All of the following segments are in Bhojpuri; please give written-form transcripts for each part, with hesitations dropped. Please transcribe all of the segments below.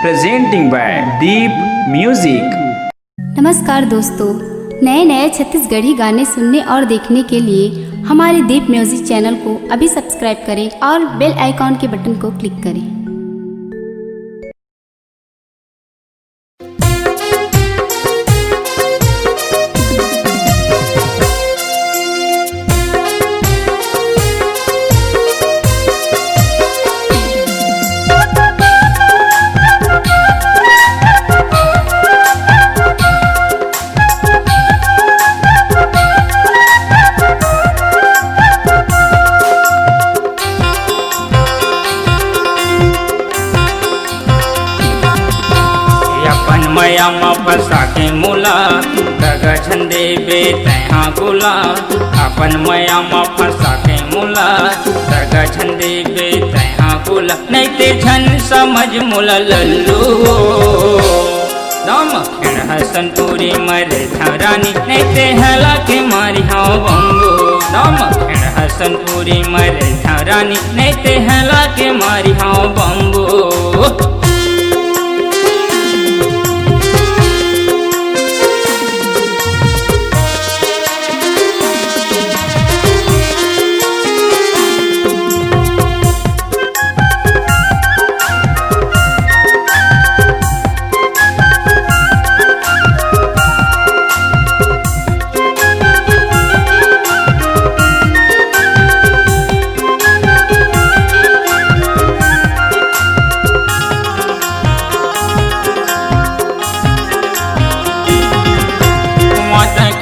presenting by Deep Music। नमस्कार दोस्तों, नए नए छत्तीसगढ़ी गाने सुनने और देखने के लिए हमारे दीप म्यूजिक चैनल को अभी सब्सक्राइब करें और बेल आइकॉन के बटन को क्लिक करें। मया मा फसा के मूला दगा झंडे बे तहा गोला अपन मया मा फसा के मूला दगा झंडे बे तहा गोला नहीं ते झन समझ मूला लल्लू दाम खेड़ हसनपुरी मरे धरानी नहीं ते हला के मारी हाओ बंगो दाम खेड़ हसनपुरी मरे धरानी नहीं ते हला के मारी हाओ बंगो।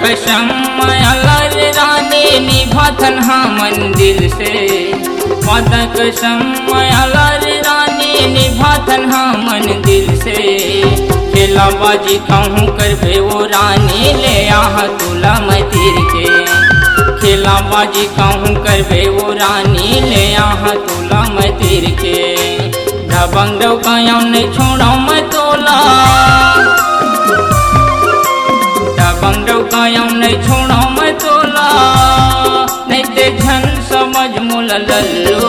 कसम अल्लाह रानी निभाथन हाँ मंदिर से वादा कसम अल्लाह रानी निभाथन हाँ मंदिर से खेला बाजी कहूँ करबे वो रानी ले आह तुला मतिर के खेला बाजी कहूँ करबे वो रानी ले आह तुला मतिर के दबंग काया नहीं छोड़ा मैं तोला बंगड़ो कायम नहीं छोड़ो मैं तोला नहीं ते झन समझ मुला लल्लू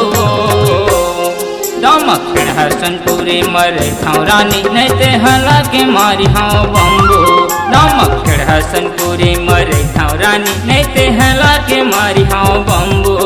दमक खेड़ हसनपुरी मरे खौरानी नहीं ते हला के मारी हाँ बंगो दमक खेड़ हसनपुरी मरे खौरानी नहीं ते हला के मारी हाँ बंगो।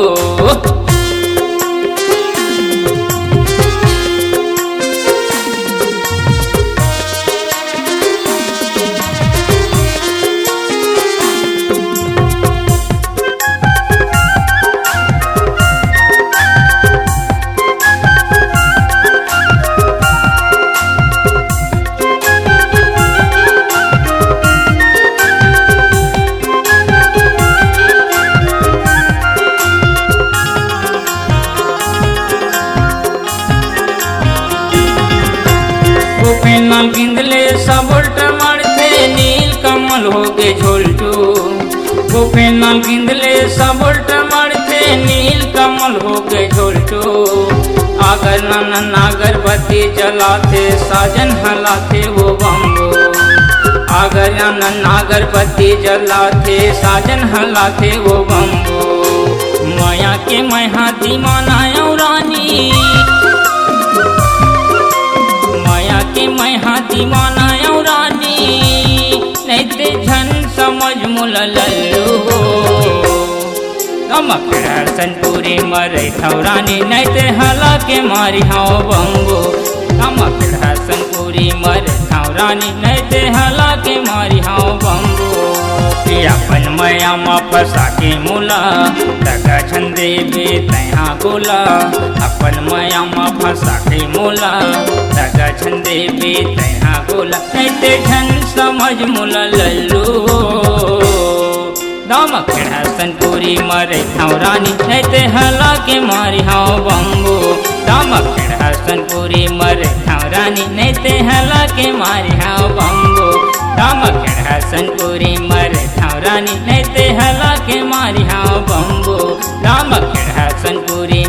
गोपेनाल गिंदले सब उल्टा मारते नील कमल हो गए झोलटू गोपेनाल गिंदले सब उल्टा मारते नील कमल हो गए झोलटू आगर नन अगरबत्ती जलाते साजन हलाते वो बम्बो आगर नन अगरबत्ती जलाते साजन हलाते वो बम्बो माया के मैं हाथी मानाया रानी के मैं हाथी मानाया रानी नहीं ते झन समझ मुला लल्लू दमक हसनपुरी मरे खौरानी नहीं ते हला के मारी हाओ बंगो दमक हसनपुरी मरे खौरानी नहीं ते हला के मारी हाओ बंगो। अपन मया मा फसा के मूला दगा झंडे बे तहा गोला अपन मया मा फसा के मूला दगा झंडे बे तहा गोला नहीं ते झन समझ मुला लल्लू दमक खेड़ हसनपुरी मरे खौरानी नहीं ते हला के मारी हाओ बंगो दमक खेड़ हसनपुरी मरे खौरानी नहीं ते हला के मारी हाओ बंगो दमक खेड़ हसनपुरी मरे खौरानी नहीं ते हला के मारी हाओ बंगो दमक खेड़ हसनपुरी